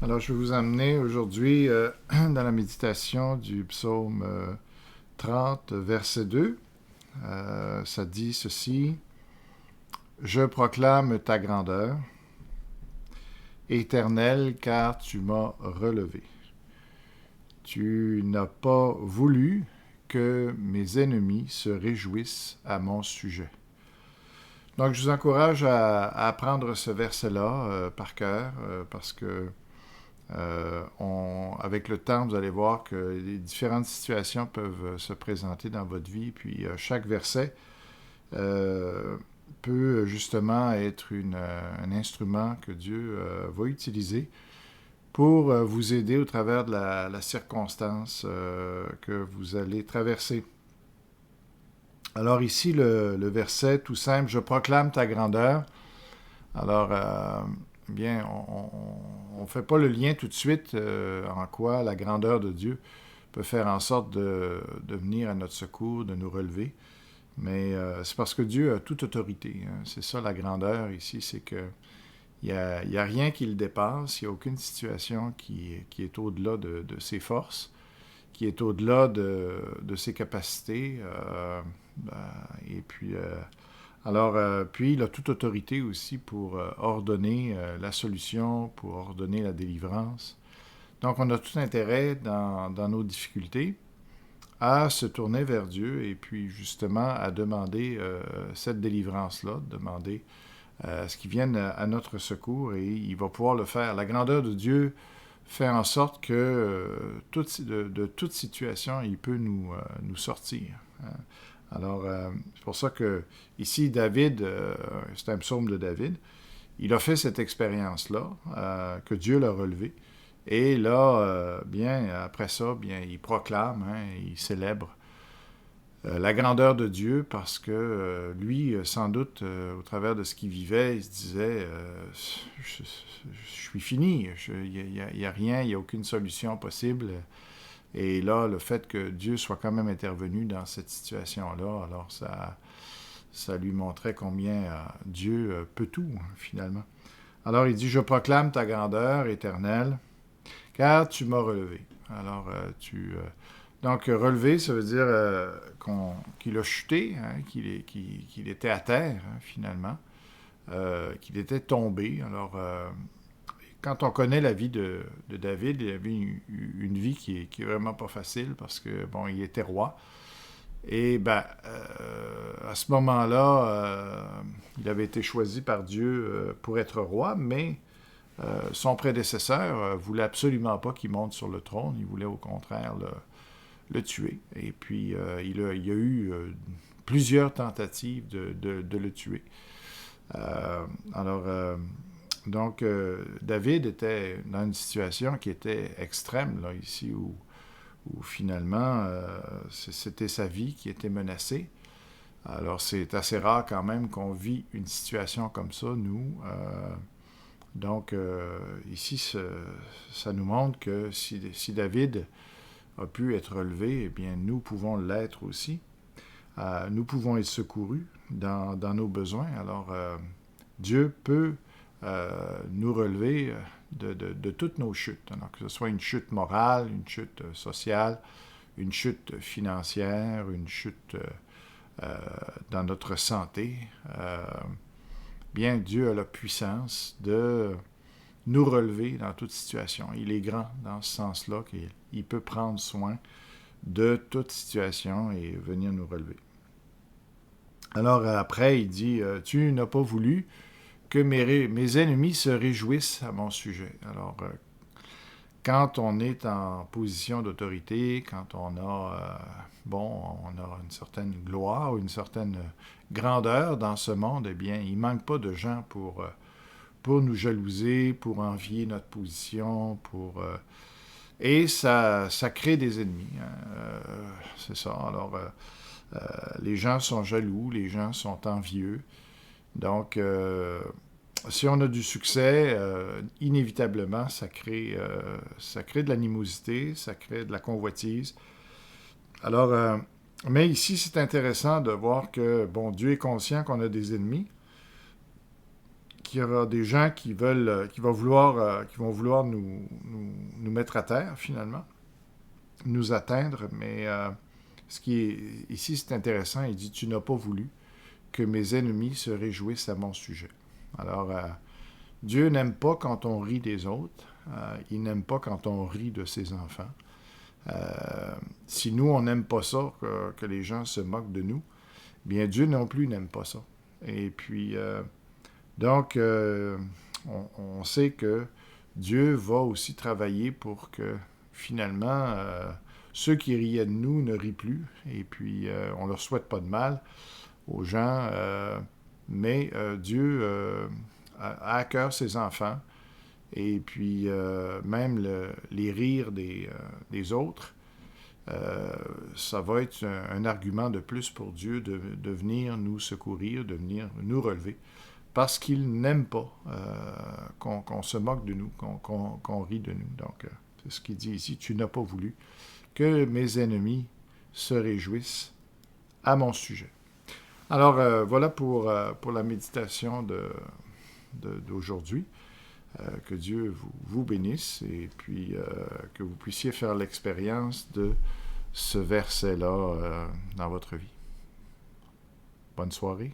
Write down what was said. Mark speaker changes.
Speaker 1: Alors, je vais vous amener aujourd'hui dans la méditation du psaume 30, verset 2. Ça dit ceci: Je proclame ta grandeur, Éternel, car tu m'as relevé. Tu n'as pas voulu que mes ennemis se réjouissent à mon sujet. Donc, je vous encourage à apprendre ce verset-là par cœur, parce que avec le temps, vous allez voir que les différentes situations peuvent se présenter dans votre vie, puis chaque verset peut justement être un instrument que Dieu va utiliser pour vous aider au travers de la circonstance que vous allez traverser. Alors ici, le verset tout simple: Je proclame ta grandeur. Alors, bien, on ne fait pas le lien tout de suite en quoi la grandeur de Dieu peut faire en sorte de venir à notre secours, de nous relever. Mais c'est parce que Dieu a toute autorité. Hein. C'est ça la grandeur ici, c'est que il y a rien qui le dépasse, il n'y a aucune situation qui est au-delà de ses forces, qui est au-delà de ses capacités. Et puis, puis il a toute autorité aussi pour ordonner la solution, pour ordonner la délivrance. Donc, on a tout intérêt dans nos difficultés à se tourner vers Dieu et puis justement à demander cette délivrance-là, demander ce qui vienne à notre secours, et il va pouvoir le faire. La grandeur de Dieu fait en sorte que de toute situation, il peut nous sortir. Hein. Alors, c'est pour ça que ici, David, c'est un psaume de David, il a fait cette expérience-là, que Dieu l'a relevé. Et là, bien, après ça, bien, il proclame, hein, il célèbre la grandeur de Dieu parce que lui, sans doute, au travers de ce qu'il vivait, il se disait je suis fini, il n'y a rien, il n'y a aucune solution possible. Et là, le fait que Dieu soit quand même intervenu dans cette situation-là, alors ça lui montrait combien Dieu peut tout, hein, finalement. Alors il dit: Je proclame ta grandeur éternelle, car tu m'as relevé. Alors, donc, relevé, ça veut dire qu'il a chuté, hein, qu'il était à terre, hein, finalement, qu'il était tombé. Alors, quand on connaît la vie de David, il avait une vie qui est vraiment pas facile parce que, bon, il était roi. Et, à ce moment-là, il avait été choisi par Dieu pour être roi, mais son prédécesseur voulait absolument pas qu'il monte sur le trône. Il voulait au contraire le tuer. Et puis, il y a eu plusieurs tentatives de le tuer. Donc, David était dans une situation qui était extrême, là, ici, où finalement, c'était sa vie qui était menacée. Alors, c'est assez rare quand même qu'on vit une situation comme ça, nous. Donc, ici, ça nous montre que si David a pu être relevé, eh bien, nous pouvons l'être aussi. Nous pouvons être secourus dans nos besoins. Alors, Dieu peut nous relever de toutes nos chutes. Alors, que ce soit une chute morale, une chute sociale, une chute financière, une chute dans notre santé. Bien, Dieu a la puissance de nous relever dans toute situation. Il est grand dans ce sens-là, qu'il peut prendre soin de toute situation et venir nous relever. Alors après, il dit: Tu n'as pas voulu que mes ennemis se réjouissent à mon sujet. Alors, quand on est en position d'autorité, quand on a, on a une certaine gloire, une certaine grandeur dans ce monde, eh bien, il ne manque pas de gens pour nous jalouser, pour envier notre position, et ça crée des ennemis. Hein. C'est ça. Alors, les gens sont jaloux, les gens sont envieux. Donc, si on a du succès, inévitablement, ça crée de l'animosité, ça crée de la convoitise. Alors, mais ici, c'est intéressant de voir que, bon, Dieu est conscient qu'on a des ennemis qu'il y aura des gens qui vont vouloir nous mettre à terre, finalement, nous atteindre, mais ce qui est ici, c'est intéressant, il dit, tu n'as pas voulu que mes ennemis se réjouissent à mon sujet. Alors, Dieu n'aime pas quand on rit des autres, il n'aime pas quand on rit de ses enfants. Si nous, on n'aime pas ça, que les gens se moquent de nous, bien Dieu non plus n'aime pas ça. Et puis, donc, on sait que Dieu va aussi travailler pour que, finalement, ceux qui riaient de nous ne rient plus. Et puis, on ne leur souhaite pas de mal aux gens, mais Dieu a à cœur ses enfants. Et puis, même les rires des autres, ça va être un argument de plus pour Dieu de venir nous secourir, de venir nous relever, parce qu'il n'aime pas qu'on se moque de nous, qu'on rit de nous. Donc, c'est ce qu'il dit ici, tu n'as pas voulu que mes ennemis se réjouissent à mon sujet. Alors, voilà pour la méditation d'aujourd'hui. Que Dieu vous bénisse et puis que vous puissiez faire l'expérience de ce verset-là dans votre vie. Bonne soirée.